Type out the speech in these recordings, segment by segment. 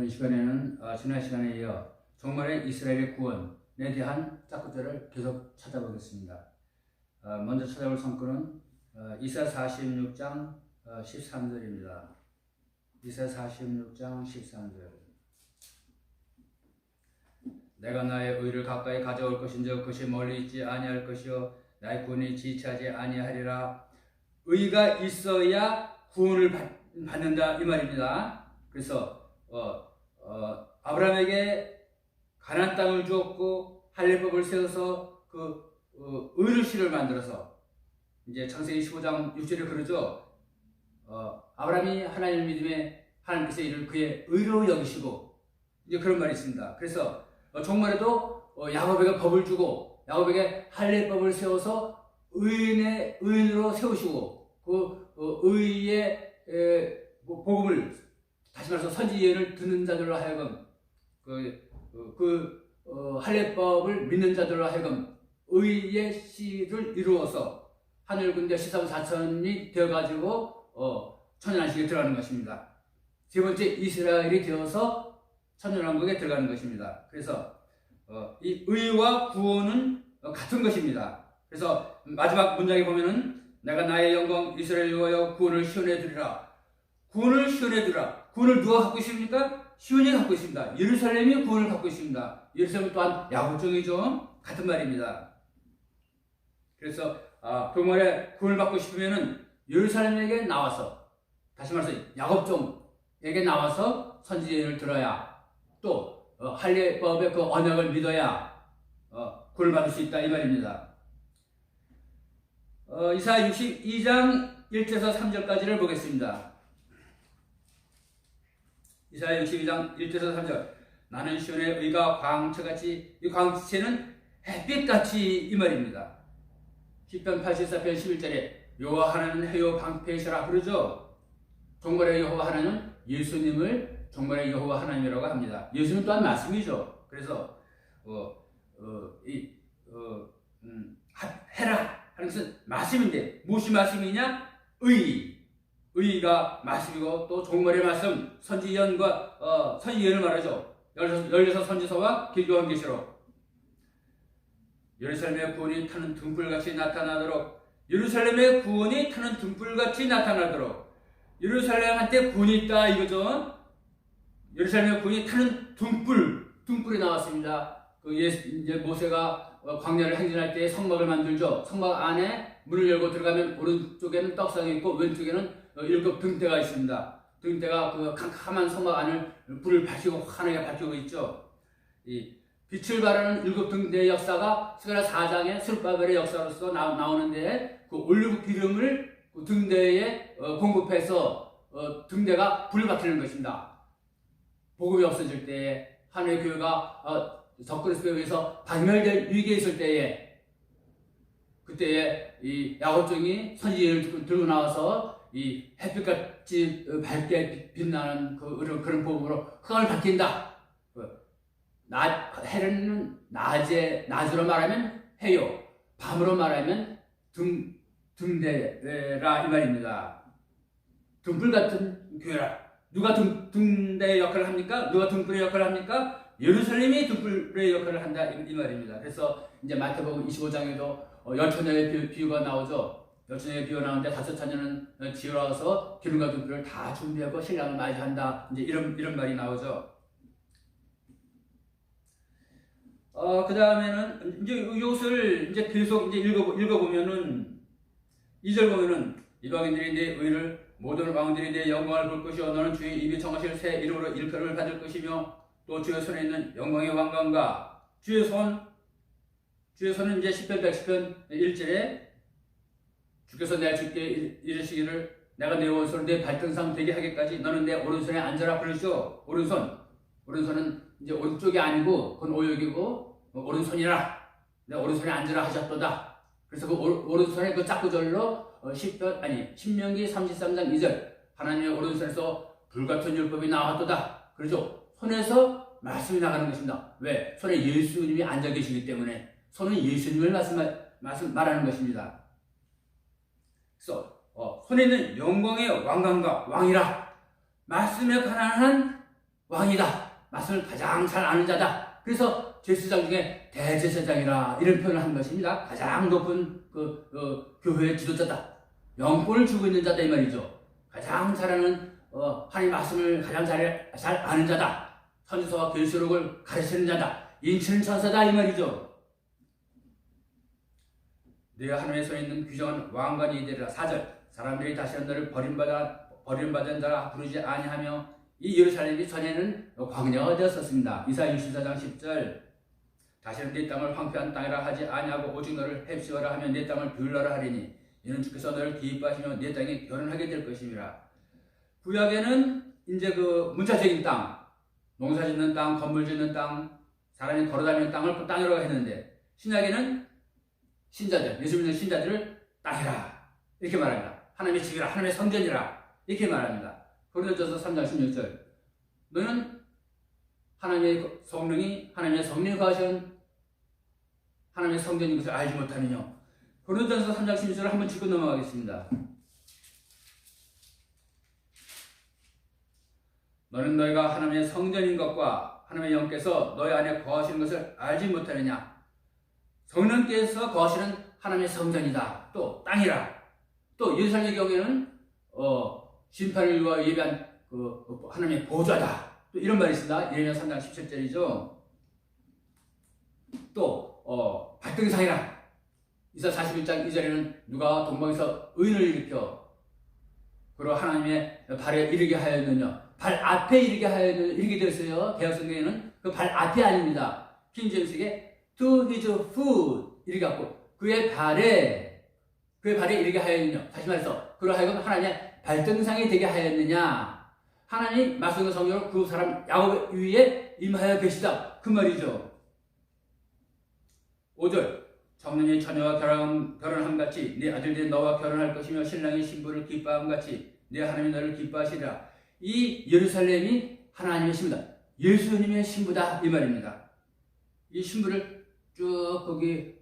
오늘 이 시간에는 지난 시간에 이어 종말의 이스라엘의 구원에 대한 짝구절을 계속 찾아보겠습니다. 먼저 찾아볼 성구는 이사야 46장 13절입니다. 이사야 46장 13절. 내가 나의 의를 가까이 가져올 것인즉 그것이 멀리 있지 아니할 것이요 나의 구원이 지체하지 아니하리라. 의가 있어야 구원을 받는다 이 말입니다. 그래서 아브라함에게 가나안 땅을 주었고 할례법을 세워서 의를 만들어서 이제 창세기 15장 6절에 그러죠. 아브라함이 하나님을 믿음에 하나님께서 이를 그의 의로 여기시고 이제 그런 말이 있습니다. 그래서 종말에도 야곱에게 법을 주고 야곱에게 할례법을 세워서 의인으로 세우시고 그 의의 복음을 다시 말해서 선지 예언을 듣는 자들로 하여금 할례법을 믿는 자들로 하여금 의의 씨를 이루어서 하늘 군대 13, 4천이 되어가지고 천년왕국에 들어가는 것입니다. 세 번째 이스라엘이 되어서 천년왕국에 들어가는 것입니다. 그래서 이 의와 구원은 같은 것입니다. 그래서 마지막 문장에 보면은 내가 나의 영광 이스라엘 위하여 구원을 시온에 두리라. 구원을 시온에 두리라. 구원을 누가 갖고 있습니까? 시온이 갖고 있습니다. 예루살렘이 구원을 갖고 있습니다. 예루살렘 또한 야곱종이죠. 같은 말입니다. 그래서 종말에 구원을 받고 싶으면은 예루살렘에게 나와서 다시 말해서 야곱종에게 나와서 선지 예언을 들어야 또 할례법의 그 언약을 믿어야 구원을 받을 수 있다 이 말입니다. 이사야 62장 1절에서 3절까지를 보겠습니다. 이사야 62장 1절에서 3절. 나는 시온의 의가 광채같이, 이 광채는 햇빛같이 이 말입니다. 시편 84편 11절에 여호와 하나님은 해요 방패시라 그러죠. 종말의 여호와 하나님은 예수님을 종말의 여호와 하나님이라고 합니다. 예수님 또한 말씀이죠. 그래서 해라 하는 것은 말씀인데 무엇이 말씀이냐? 의가 말씀이고 또 종말의 말씀 선지예언과 선지예언을 말하죠. 16 선지서와 길교한 계시록. 예루살렘의 구원이 타는 등불같이 나타나도록, 예루살렘의 구원이 타는 등불같이 나타나도록. 예루살렘한테 구원이 있다 이거죠. 예루살렘의 구원이 타는 등불이 나왔습니다. 이제 모세가 광야를 행진할 때 성막을 만들죠. 성막 안에 문을 열고 들어가면 오른쪽에는 떡상이 있고 왼쪽에는 7 등대가 있습니다. 등대가 그 캄캄한 성막 안을 불을 밝히고 환하게 밝히고 있죠. 이 빛을 발하는 7 등대의 역사가 스가랴 4장의 스룹바벨의 역사로서 나오는데 그 올리브 기름을 그 등대에 공급해서 등대가 불을 밝히는 것입니다. 복음이 없어질 때에 하나님의 교회가 적그리스도에 의해서 박멸될 위기에 있을 때에 그때에 이 야곱종이 선지예를 들고 나와서 이 햇빛같이 밝게 빛나는 그런 복음으로 흑암을 밝힌다. 해는 낮으로 말하면 해요. 밤으로 말하면 등대라 이 말입니다. 등불 같은 교회라. 누가 등대의 역할을 합니까? 누가 등불의 역할을 합니까? 예루살렘이 등불의 역할을 한다 이 말입니다. 그래서 이제 마태복음 25장에도 열처녀의 비유가 나오죠. 열처녀의 비유가 나오는데 5처녀는 지어와서 기름과 등불을 다 준비하고 신랑을 맞이한다. 이제 이런 말이 나오죠. 그 다음에는 이제 이것을 이제 계속 이제 읽어보면은 2절 보면은 이방인들이 내 의를 모든 왕들이 내 영광을 볼 것이요 너는 주의 입이 정하실 새 이름으로 일컬음을 받을 것이며 또 주의 손에 있는 영광의 왕관과 주의 손은 이제 10편 110편 1절에 주께서 내가 주께 이르시기를 내가 내 오른손을 내 발등상 되게 하기까지 너는 내 오른손에 앉아라 그러죠. 오른손은 이제 오른쪽이 아니고 그건 오역이고 오른손이라 내 오른손에 앉으라 하셨도다. 그래서 그 오른손의 그 짝구절로 신명기 33장 2절 하나님의 오른손에서 불같은 율법이 나왔도다. 그렇죠. 손에서 말씀이 나가는 것입니다. 왜? 손에 예수님이 앉아 계시기 때문에 손은 예수님을 말하는 것입니다. 그래서 손에 있는 영광의 왕관과 왕이라 말씀에 관한 왕이다. 말씀을 가장 잘 아는 자다. 그래서 제사장 중에 대제사장이라 이런 표현을 한 것입니다. 가장 높은 교회의 지도자다. 영권을 주고 있는 자다 이 말이죠. 가장 잘하는 하나님 말씀을 가장 잘 아는 자다. 선지서와 계시록을 가르치는 자다. 인치는 천사다 이 말이죠. 네가 하나님의 손에 있는 규정한 왕관이 되리라. 4절 사람들이 다시는 너를 버림받은 자라 부르지 아니하며 이 예루살렘이 전에는 광야가 되었었습니다. 이사야 64장 10절 다시는 네 땅을 황폐한 땅이라 하지 아니하고 오직 너를 헵시어라 하며 네 땅을 뷰라라 하리니 이는 주께서 너를 기뻐하시며 네 땅에 결혼하게 될 것임이라. 구약에는 이제 그 문자적인 땅, 농사 짓는 땅, 건물 짓는 땅, 사람이 걸어다니는 땅을 그 땅이라고 했는데 신약에는 신자들, 예수 믿는 신자들을 땅이라 이렇게 말합니다. 하나님의 집이라, 하나님의 성전이라 이렇게 말합니다. 고린도전서 3장 16절 너는 하나님의 성령이 하나님의 성령이 거하신 하나님의 성전인 것을 알지 못하느냐. 고린도전서 3장 16절을 한번 짚고 넘어가겠습니다. 너는 너희가 하나님의 성전인 것과 하나님의 영께서 너희 안에 거하시는 것을 알지 못하느냐. 성령께서 거하시는 하나님의 성전이다. 또 땅이라. 또 예루살렘의 경우에는 심판을 위하여 예비한 하나님의 보좌다. 또 이런 말이 있습니다. 예레미야 3장 17절이죠. 또 발등상이라. 이사 41장 2절에는 누가 동방에서 의인을 일으켜 그리고 하나님의 발에 이르게 하였느냐. 발 앞에 이르게 하였느냐. 이렇게 되어 있어요. 개혁성경에는 그 발 앞이 아닙니다. 킹제임스에 to his foot 이렇게 갖고 그의 발에 이르게 하였느냐. 다시 말해서 그러하여금 하나님의 발등상이 되게 하였느냐. 하나님 말씀과 성령으로 그 사람 야곱 위에 임하여 계시다. 그 말이죠. 5절 청년이 처녀와 결혼함 같이 네 아들들이 너와 결혼할 것이며 신랑이 신부를 기뻐함 같이 네 하나님이 너를 기뻐하시리라. 이 예루살렘이 하나님의 신부다. 예수님의 신부다 이 말입니다. 이 신부를 쭉 거기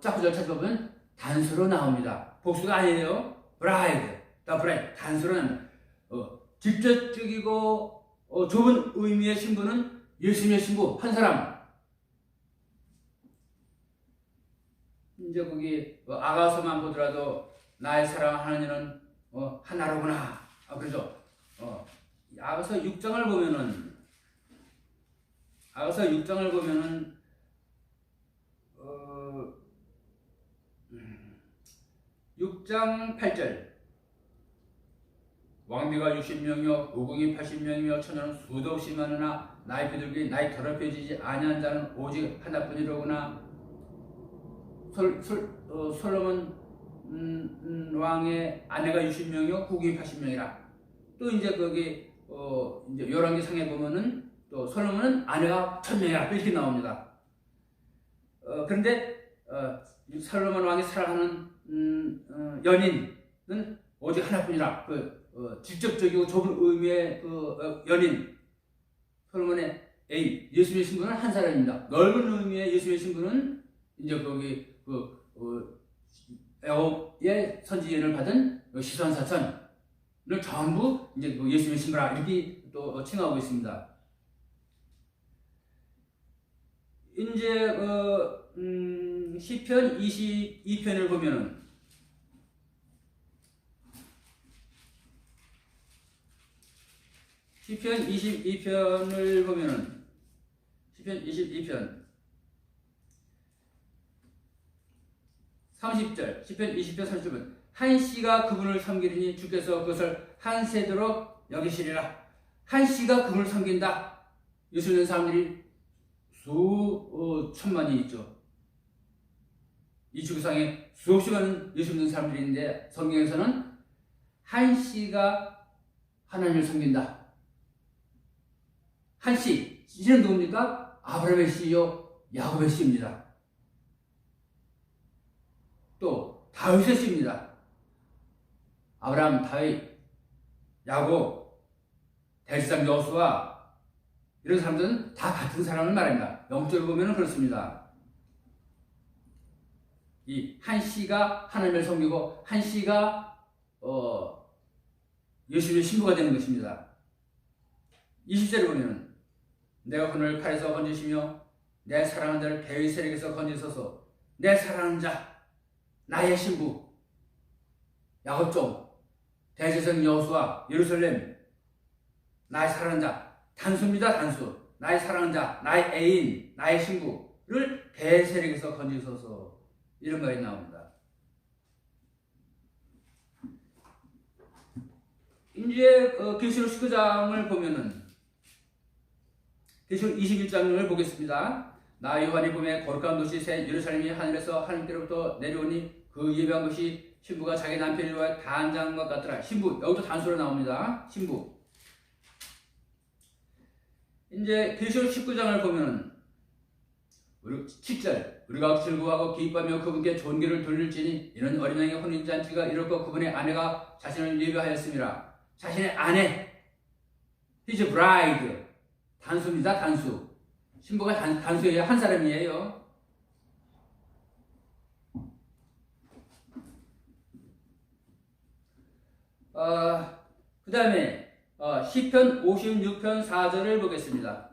짝구절 찾아보면 단수로 나옵니다. 복수가 아니에요. bride, the bride 단수로 나옵니다. 직접적이고 좁은 의미의 신부는 예수님의 신부 한 사람. 이제 거기 아가서만 보더라도 나의 사랑하는 이는 하나로구나. 그렇죠. 아가서 6장을 보면은 6장 8절 왕비가 60명이요 고궁이 80명이며 처녀는 수도 없이 많으나 나의 비둘기 나의 더럽혀지지 아니한 자는 오직 하나뿐이로구나. 솔로몬 왕의 아내가 60명이요 고궁이 80명이라. 또 이제 거기 이제 열왕기 상에 보면은 또 솔로몬은 아내가 1000명이라 이렇게 나옵니다. 그런데 솔로몬 왕이 사랑하는 연인은 오직 하나뿐이라. 직접적이고 좁은 의미의 연인 솔로몬의 애인 예수님의 신부는 한 사람입니다. 넓은 의미의 예수님의 신부는 이제 거기 애굽의 선지 예언을 받은 시선 사천을 전부 이제 예수님의 신부라 이렇게 또 칭하고 있습니다. 이제 시편 22편을 보면은 시편 22편을 보면은 시편 22편 30절 시편 20편 30절 한 씨가 그분을 섬기리니 주께서 그것을 한 세도록 여기시리라. 한 씨가 그분을 섬긴다. 예수 믿는 사람들이 수천만이 있죠. 이 지구상에 수없이 많은 예수 믿는 사람들이 있는데 성경에서는 한 씨가 하나님을 섬긴다. 한 씨, 이는 누굽니까? 아브라함의 씨요 야곱의 씨입니다. 또 다윗의 씨입니다. 아브라함, 다윗, 야곱, 대지상 여호수아 이런 사람들은 다 같은 사람을 말합니다. 영적으로 보면 그렇습니다. 이 한 씨가 하나님을 섬기고 한 씨가 예수님의 신부가 되는 것입니다. 20절에 보면 내 혼을 칼에서 건지시며 내 사랑하는 자를 개의 세력에서 건지소서. 내 사랑하는 자, 나의 신부 야곱종, 대제사장 여호수아, 예루살렘, 나의 사랑하는 자, 단수입니다. 단수. 나의 사랑하는 자, 나의 애인, 나의 신부를 대세력에서 건지소서. 이런 말이 나옵니다. 이제 계시록 19장을 보면은 계시록 21장을 보겠습니다. 나 요한이 보매 거룩한 도시 새 예루살렘이 하늘에서 하나님께로부터 내려오니 그 예배한 것이 신부가 자기 남편을 위하여 단장한 것 같더라. 신부, 여기도 단수로 나옵니다. 신부. 이제 계시록 19장을 보면은 7절 우리가 즐거워하고 기뻐하며 그분께 존귀를 돌릴지니 이는 어린 양의 혼인잔치가 이렇고 그분의 아내가 자신을 예배하였습니다. 자신의 아내, his bride, 단수입니다. 단수. 신부가 단수예요. 한 사람이에요. 그 다음에 시편 56편 4절을 보겠습니다.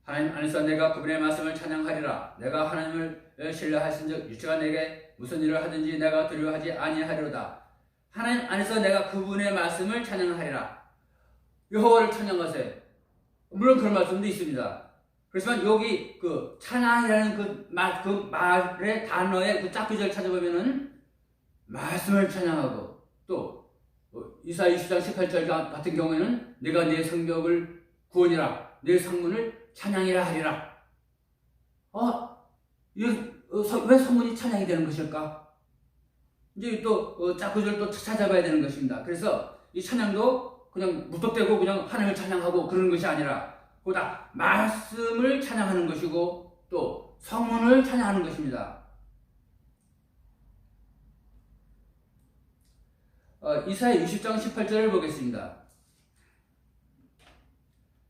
하나님 안에서 내가 그분의 말씀을 찬양하리라. 내가 하나님을 신뢰하신즉 유치가 내게 무슨 일을 하든지 내가 두려워하지 아니하리로다. 하나님 안에서 내가 그분의 말씀을 찬양하리라. 여호와를 찬양하세요. 물론 그런 말씀도 있습니다. 그렇지만 여기 그 찬양이라는 그 말의 단어의 그 짝구절을 찾아보면은 말씀을 찬양하고 또 이사야 20장 18절 같은 경우에는 내가 내 성벽을 구원이라 내 성문을 찬양이라 하리라. 왜 성문이 찬양이 되는 것일까? 이제 또 짝구절 또 찾아봐야 되는 것입니다. 그래서 이 찬양도 그냥 무턱대고 그냥 하나님을 찬양하고 그러는 것이 아니라 보다 말씀을 찬양하는 것이고 또 성문을 찬양하는 것입니다. 이사야 60장 18절을 보겠습니다.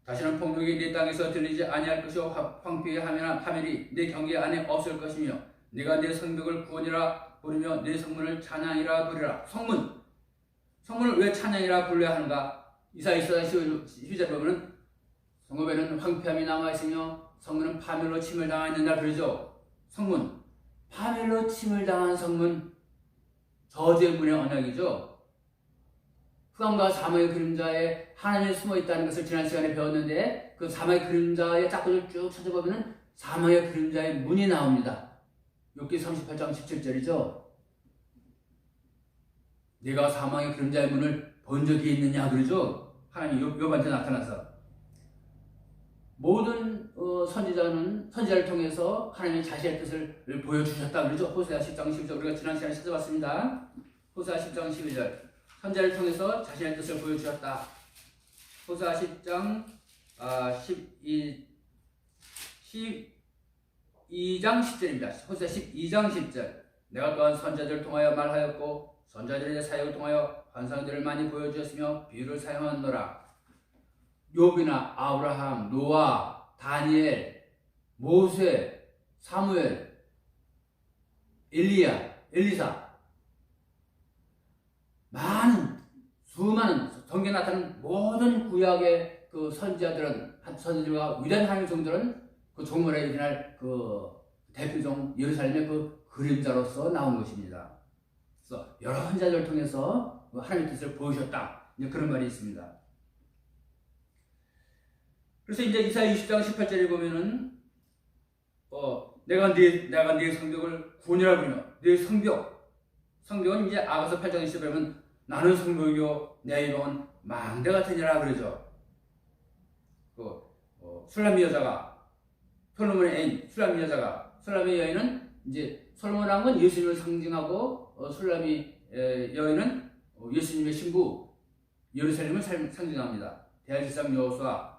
다시는 폭력이 네 땅에서 들리지 아니할 것이요 황폐의 하멜이 네 경계 안에 없을 것이며 네가 네 성벽을 구원이라 부르며 네 성문을 찬양이라 부르라. 성문을 왜 찬양이라 불러야 하는가? 이사야 24장 12절 보면 성읍에는 황폐함이 남아있으며 성문은 파멸로 침을 당하였느니라 그러죠. 성문, 파멸로 침을 당한 성문, 저주의 문의 언약이죠. 흑암과 사망의 그림자에 하나님이 숨어있다는 것을 지난 시간에 배웠는데 그 사망의 그림자의 짝꿍을 쭉 찾아보면 사망의 그림자의 문이 나옵니다. 욥기 38장 17절이죠. 네가 사망의 그림자의 문을 본 적이 있느냐 그러죠. 하나님 욥한테 나타나서 모든 선지자를 통해서 하나님의 자신의 뜻을 보여주셨다 그러죠. 호세아 10장 12절 우리가 지난 시간에 찾아봤습니다. 호세아 10장 12절 선지자를 통해서 자신의 뜻을 보여주셨다. 호세아 10장 12장 10절입니다. 호세아 12장 10절 내가 또한 선지자들을 통하여 말하였고 선지자들의 사역을 통하여 환상들을 많이 보여주었으며 비유를 사용하노라. 욥이나 아브라함, 노아, 다니엘, 모세, 사무엘, 엘리야, 엘리사 수많은 성경에 나타나는 모든 구약의 그 선지자들과 위대한 하나님의 종들은 그 종말에 일어날 그 대표종 예루살렘의 그 그림자로서 나온 것입니다. 그래서 여러 선지자들을 통해서 하나님의 뜻을 보여주셨다. 이제 그런 말이 있습니다. 그래서 이제 이사야 20장 18절에 보면은 내가 네 성벽을 구원이라 부르며 네 성벽은 이제 아가서 8장 20절에 보면 나는 성벽이요 내 이름은 망대 같으니라 그러죠. 술람미 여자가 솔로몬의 애인 술람미 여인은 이제 솔로몬이라는 건 예수님을 상징하고 술람미 여인은 예수님의 신부 예루살렘을 상징합니다. 대제사장 여호수아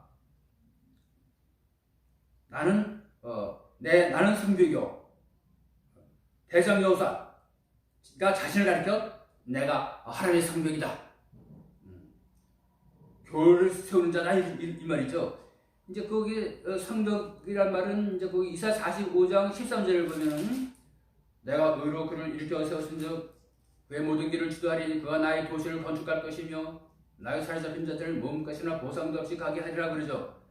나는 성벽이요 대제사장 여호수아가 자신을 가리켜 내가 하나님의 성벽이다. 교회를 세우는 자다 이 말이죠. 이제 거기 성벽이란 말은 이제 거기 이사야 45장 13절을 보면은 내가 의로 그를 일으켜 세우신즉 그의 모든 길을 주도하리니 그가 나의 도시를 건축할 것이며 나의 사로잡힌 자들을 몸 것이나 보상도 없이 가게 하리라 그러죠.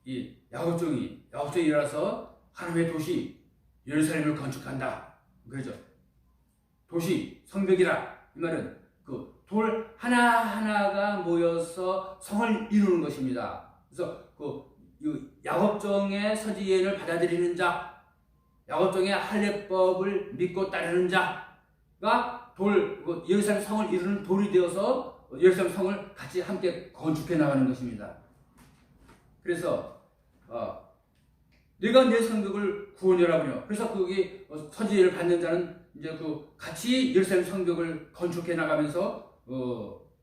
이 야곱종이 일어나서 하나님의 도시 예루살렘을 건축한다 그러죠. 도시 성벽이라 이 말은 그 돌 하나하나가 모여서 성을 이루는 것입니다. 그래서 그 야곱종의 서지 예언을 받아들이는 자, 야곱종의 할례법을 믿고 따르는 자가 예루살렘 성을 이루는 돌이 되어서 예루살렘 성을 같이 함께 건축해 나가는 것입니다. 그래서 네가 내 성벽을 구원하라고요. 그래서 거기 서지 예를 받는 자는 이제 그 같이 예루살렘 성벽을 건축해 나가면서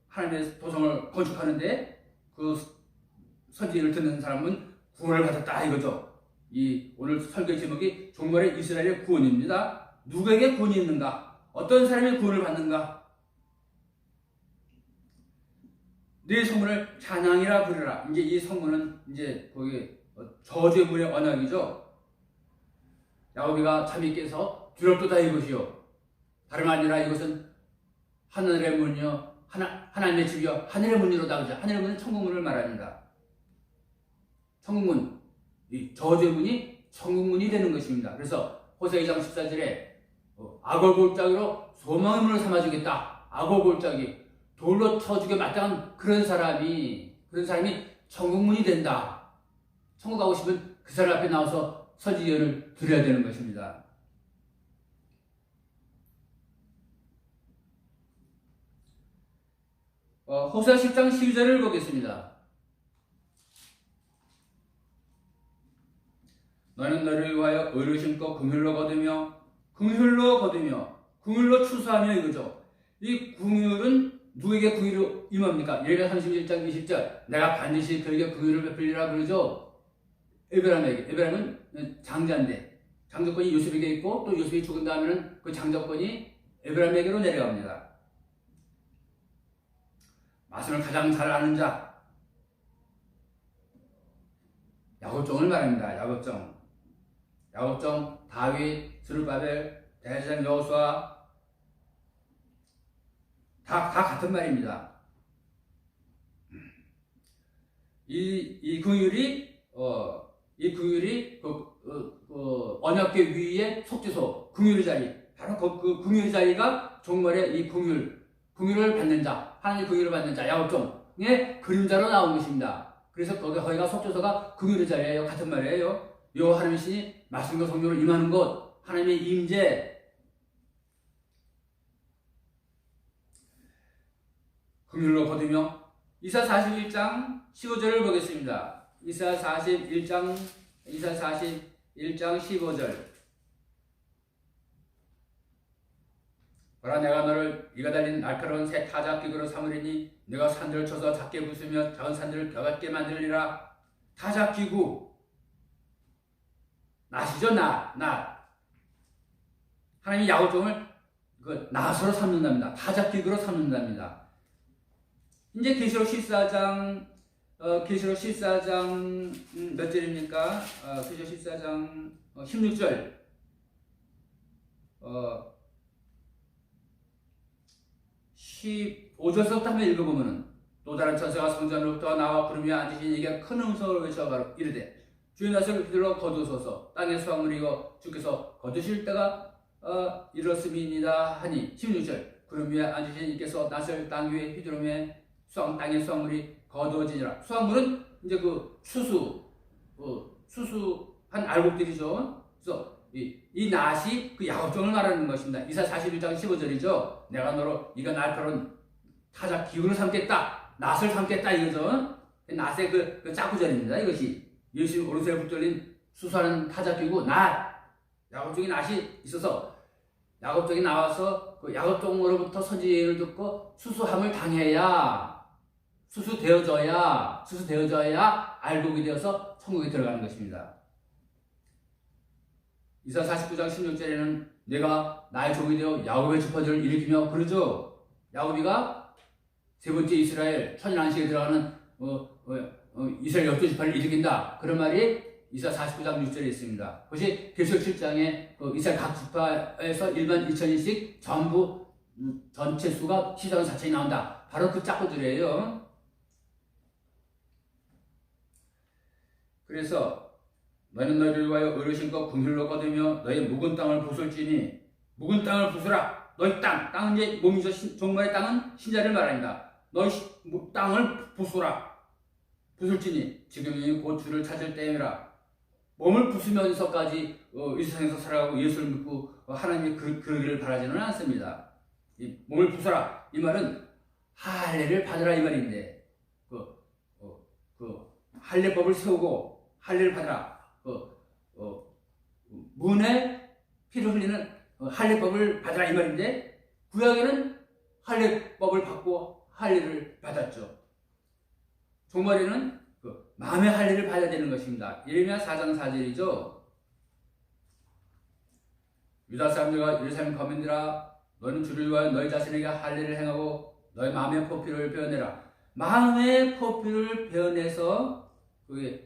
하나님의 도성을 건축하는데 그 서지 예를 듣는 사람은 구원을 받았다 이거죠. 이 오늘 설교 제목이 종말의 이스라엘의 구원입니다. 누구에게 구원이 있는가? 어떤 사람이 구원을 받는가? 네 성문을 찬양이라 부르라. 이제 이 성문은 이제 거기 저주의 문의 언약이죠. 야곱이가 잠이 깨서 두렵도다 이것이요. 다름 아니라 이것은 하늘의 문이요, 하나님의 집이요, 하늘의 문이로다 그죠. 하늘의 문은 천국문을 말합니다. 천국문, 이 저주의 문이 천국문이 되는 것입니다. 그래서 호세 2장 14절에 악어 골짜기로 소망의 문을 삼아주겠다. 악어 골짜기, 돌로 쳐주게 마땅한 그런 사람이 천국문이 된다. 천국 가고 싶으면 그 사람 앞에 나와서 서지 예언을 드려야 되는 것입니다. 호세아 10장 12절을 보겠습니다. 너는 너를 위하여 의를 심고 긍휼로 거두며 추수하며 이거죠. 이 긍휼은 누구에게 긍휼이 임합니까? 예레미야 31장 20절 내가 반드시 그에게 긍휼을 베풀리라 그러죠. 에브라임은 장자인데 장자권이 요셉에게 있고 또 요셉이 죽은 다음에는 그 장자권이 에브라임에게로 내려갑니다. 말씀을 가장 잘 아는 자 야곱종을 말합니다. 야곱종 다윗, 스룹바벨, 대제사장 여호수아 다 같은 말입니다. 이 긍휼이 언약궤 위에 속죄소 긍휼의 자리 바로 그 긍휼의 자리가 종말의 이 긍휼을 받는 자 하나님의 긍휼을 받는 자 야곱종의 그림자로 나온 것입니다. 그래서 거기가 속죄소가 긍휼의 자리예요. 같은 말이에요. 요 하나님의 신이 말씀과 성령으로 임하는 곳 하나님의 임재 긍휼로 거두며 이사 41장 15절을 보겠습니다. 이사 41장 15절 보라 내가 너를 이가 달린 날카로운 새 타작기구로 삼으리니 내가 산들을 쳐서 작게 부수며 작은 산들을 벼같게 만들리라. 타작기구 낫이죠. 낫 하나님이 야곱종을 낫으로 삼는답니다. 타작기구로 삼는답니다. 이제 계시록 14장 몇 절입니까? 계시록 14장 16절 15절부터 한번 읽어보면은 또 다른 천사가 성전으로부터 나와 구름에 앉으신 이에게 큰 음성으로 외쳐 이르되 주의 낫을 휘둘러 거두소서 땅의 수확물이 이거 주께서 거두실 때가 이렇음이니이다 하니 16절 구름 위에 앉으신 이께서 낫을 땅 위에 휘두르매 땅의 수확물이 거두어지니라. 수확물은 이제 그 수수한 알곡들이죠. 그래서 이 낫이 그 야곱종을 말하는 것입니다. 이사 41장 15절이죠. 내가 너로 이가 날카로운 타작 기구를 삼겠다. 낫을 삼겠다 이거죠. 낫의 그 짝구절입니다. 이것이 예수 오른손에 붙들린 수수한 타작 기구 낫. 야곱종이 낫이 있어서 야곱종이 나와서 그 야곱종으로부터 서지 예언을 듣고 수수함을 당해야 수수되어져야 알곡이 되어서 천국에 들어가는 것입니다. 이사 49장 16절에는 내가 나의 종이 되어 야곱의 지파들을 일으키며 그러죠. 야곱이가 세 번째 이스라엘 천일 안식에 들어가는 이스라엘 12지파를 일으킨다. 그런 말이 이사 49장 6절에 있습니다. 그것이 계시록 7장에 이스라엘 각 지파에서 1만 2천인씩 전부 전체 수가 14만 4천이 나온다. 바로 그 짝구들이에요. 그래서 너희는 너희를 위하여 의를 심고 긍휼로 거두며 너희 묵은 땅을 부술지니 묵은 땅을 부수라. 너희 땅은 이제 몸이죠. 종말의 땅은 신자를 말합니다. 너희 땅을 부수라. 부술지니 지금이 곧 주를 찾을 때임이라. 몸을 부수면서까지 이 세상에서 살아가고 예수를 믿고 하나님이 그러기를 바라지는 않습니다. 이 몸을 부수라. 이 말은 할례를 받으라 이 말인데 할례법을 세우고 할례를 받으라. 문에 피를 흘리는 할례법을 받으라 이 말인데 구약에는 할례법을 받고 할례를 받았죠. 종말에는 마음의 할례를 받아야 되는 것입니다. 예레미야 4장 4절이죠. 유다 사람들과 예루살렘 거민들아 너는 주를 위하여 너희 자신에게 할례를 행하고 너희 마음의 포피를 베어내라. 마음의 포피를 베어내서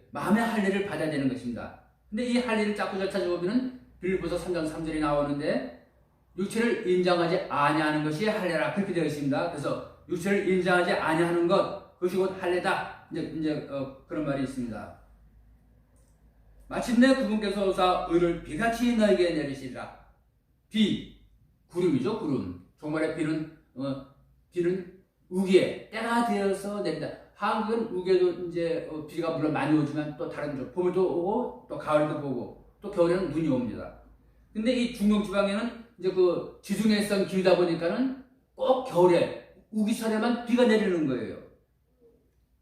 마음의 할례를 받아야 되는 것입니다. 근데 이 할례를 자꾸 찾아보면은 빌립보서 3장 3절이 나오는데 육체를 인정하지 아니하는 것이 할례라 그렇게 되어 있습니다. 그래서 육체를 인정하지 아니하는 것 그것이 곧 할례다. 이제 그런 말이 있습니다. 마침내 그분께서 오사 의를 비같이 너에게 내리시리라. 비 구름이죠. 구름. 종말의 비는 우기에 때가 되어서 내린다. 한국은 우기에도 이제 비가 물론 많이 오지만 또 다른 쪽 봄에도 오고 또 가을에도 오고 또 겨울에는 눈이 옵니다. 근데 이 중동 지방에는 이제 그 지중해성 길다 보니까는 꼭 겨울에 우기철에만 비가 내리는 거예요.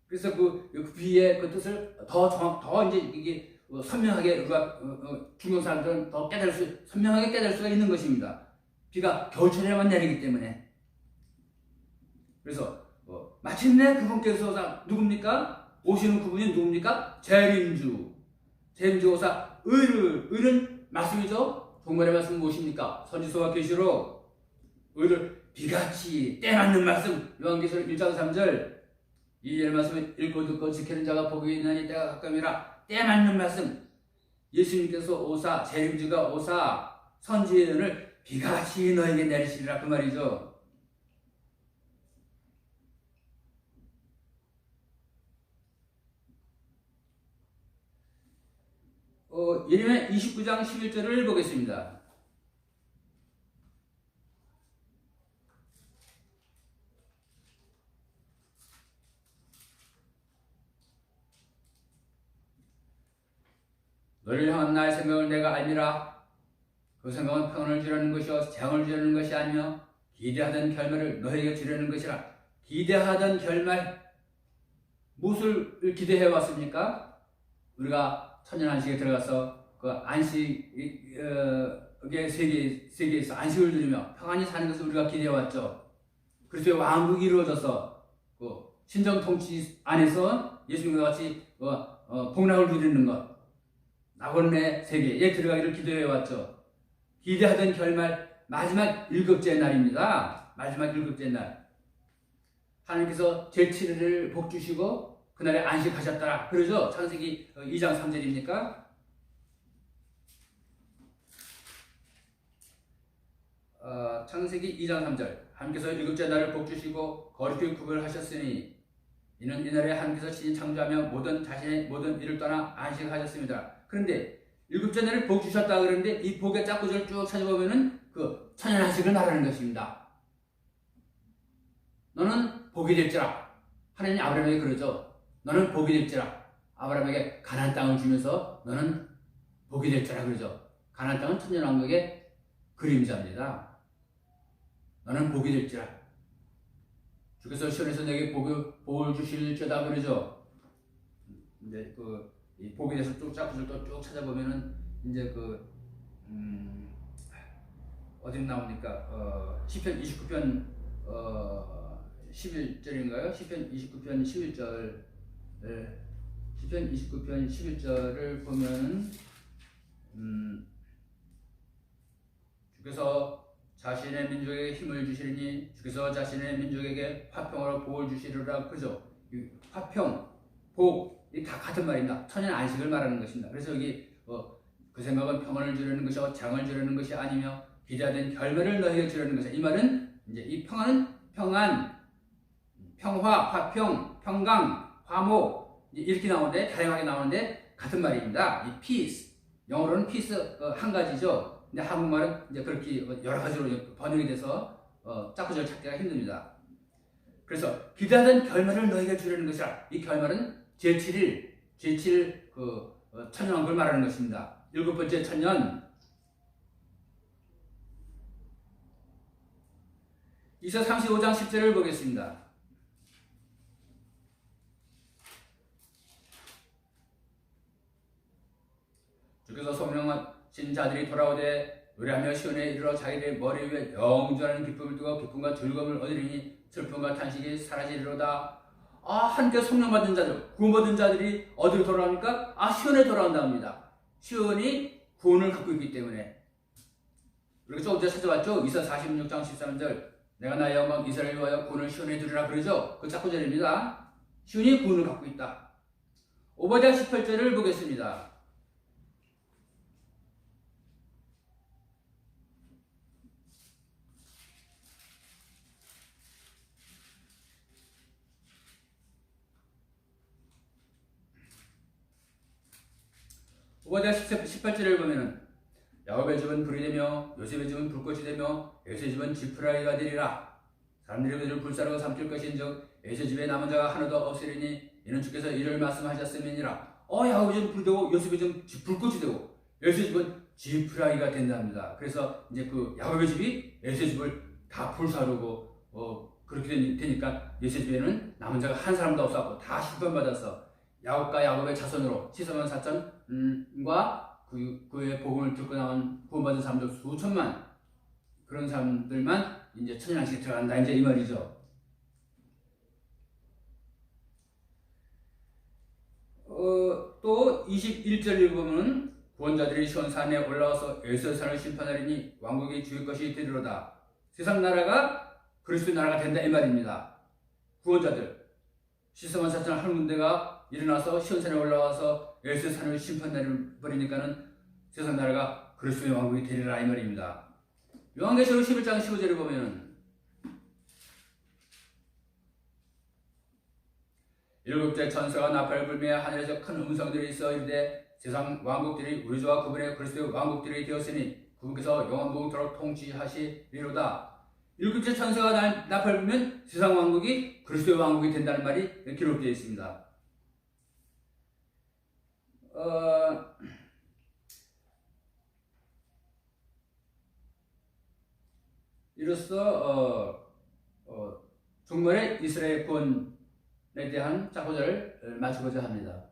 그래서 그 비의 그 뜻을 더 이제 이게 선명하게 우리가 중동 사람들은 더 선명하게 깨달을 수가 있는 것입니다. 비가 겨울철에만 내리기 때문에. 그래서 마침내 그분께서 누굽니까? 오시는 그분이 누굽니까? 재림주 오사 의는 말씀이죠. 종말의 말씀은 무엇입니까? 선지서와 계시록 의를 비같이 때 맞는 말씀. 요한계시록 1장 3절 이 말씀을 읽고 듣고 지키는 자가 복이 있나니 때가 가까움이라. 때 맞는 말씀. 예수님께서 오사 재림주가 오사 선지의 은을 비같이 너에게 내리시리라 그 말이죠. 예레미야 29장 11절을 보겠습니다. 너를 향한 나의 생각을 내가 알미라. 그 생각은 평안을 주려는 것이요 재앙을 주려는 것이 아니며 기대하던 결말을 너에게 주려는 것이라. 기대하던 결말 무엇을 기대해 왔습니까? 우리가 천년 안식에 들어가서 그 안식의 세계에서 안식을 누리며 평안히 사는 것을 우리가 기대해 왔죠. 그리스도의 왕국이 이루어져서 그 신정 통치 안에서 예수님과 같이 복락을 누리는 것, 낙원의 세계에 들어가기를 기대해 왔죠. 기대하던 결말 마지막 일곱째 날입니다. 마지막 일곱째 날 하나님께서 제7일을 복 주시고 그날에 안식하셨더라. 그러죠? 창세기 2장 3절입니까? 창세기 2장 3절 하나님께서 일곱째 날을 복 주시고 거룩히 구별하셨으니 이는 이날에 하나님께서 신이 창조하며 자신의 모든 일을 떠나 안식하셨습니다. 그런데 일곱째 날을 복 주셨다 그러는데 이 복의 짝구절을 쭉 찾아보면은 그 천연 안식을 말하는 것입니다. 너는 복이 될지라. 하나님이 아브라함에게 그러죠. 너는 복이 될지라. 아브라함에게 가나안 땅을 주면서 너는 복이 될지라 그러죠. 가나안 땅은 천년왕국의 그림자입니다. 너는 복이 될지라. 주께서 시온에서 내게 복을 주실지어다 그러죠. 근데 이 복에 대해서 쭉 찾아보면은 이제 어디 나옵니까? 시편 29편 11절인가요? 시편 29편 11절. 시편 29편 11절을 보면 주께서 자신의 민족에게 힘을 주시리니 주께서 자신의 민족에게 화평으로 복을 주시리라 그죠? 화평, 복, 이 다 같은 말입니다. 천연 안식을 말하는 것입니다. 그래서 여기 그 생각은 평안을 주려는 것이요 장을 주려는 것이 아니며 기대하된 결말을 너희에게 주려는 것이다. 이 말은 이제 이 평안은 평안, 평화, 화평, 평강, 화목 이렇게 나오는데 다양하게 나오는데 같은 말입니다. 이 peace 영어로는 peace 한 가지죠. 근데 한국말은 이제 그렇게 여러 가지로 번역이 돼서 짝구절 찾기가 힘듭니다. 그래서 기대하던 결말을 너희에게 주려는 것이라. 이 결말은 제7일 천년왕국을 말하는 것입니다. 7번째 천년 이사 35장 10절을 보겠습니다. 주께서 소명하신 자들이 돌아오되 노래하며 시온에 이르러 자기들의 머리 위에 영존하는 기쁨을 두고 기쁨과 즐거움을 얻으리니 슬픔과 탄식이 사라지리로다. 한때 성령받은 자들, 구원받은 자들이 어디로 돌아옵니까? 시온에 돌아온다 합니다. 시온이 구원을 갖고 있기 때문에. 그리고 조금 전에 찾아봤죠? 이사 46장 13절 내가 나의 영광 이스라엘을 위하여 구원을 시온에 두리라 그러죠? 그 짝구절입니다. 시온이 구원을 갖고 있다. 오바댜 18절을 보겠습니다. 오바댜 18절을 보면은 야곱의 집은 불이 되며 요셉의 집은 불꽃이 되며 에서의 집은 지푸라기가 되리라. 사람들이 그들을 불사르고 삼킬 것인즉 에서 집에 남은 자가 하나도 없으리니 이는 주께서 이를 말씀하셨음이니라. 야곱의 집은 불이 되고 요셉의 집은 불꽃이 되고 에서의 집은 지푸라기가 된답니다. 그래서 이제 그 야곱의 집이 에서의 집을 다 불사르고 그렇게 되니까 에서의 집에는 남은 자가 한 사람도 없었고 다 심판받아서 야곱과 야곱의 자손으로 시서만 사천과 그의 복음을 듣고 나온 구원받은 사람들 수천만 그런 사람들만 이제 천연안식에 들어간다 이제 이 말이죠. 또 21절 보면 구원자들이 시온산에 올라와서 에서산을 심판하리니 왕국이 주의 것이 되리로다. 세상 나라가 그리스도의 나라가 된다 이 말입니다. 구원자들 시서만 사천 한 군데가 일어나서 시온산에 올라와서 에서산을 심판해버리니까는 세상 나라가 그리스도의 왕국이 되리라 이 말입니다. 요한계시록 11장 15절을 보면 일곱째 천사가 나팔을 불며 하늘에서 큰 음성들이 있어 이르되 세상 왕국들이 우리 주와 그분의 그리스도의 왕국들이 되었으니 그분께서 영원토록 통치하시리로다. 일곱째 천사가 나팔을 불면 세상 왕국이 그리스도의 왕국이 된다는 말이 기록되어 있습니다. 이로써 종말의 이스라엘 구원에 대한 짝구절을 마치고자 합니다.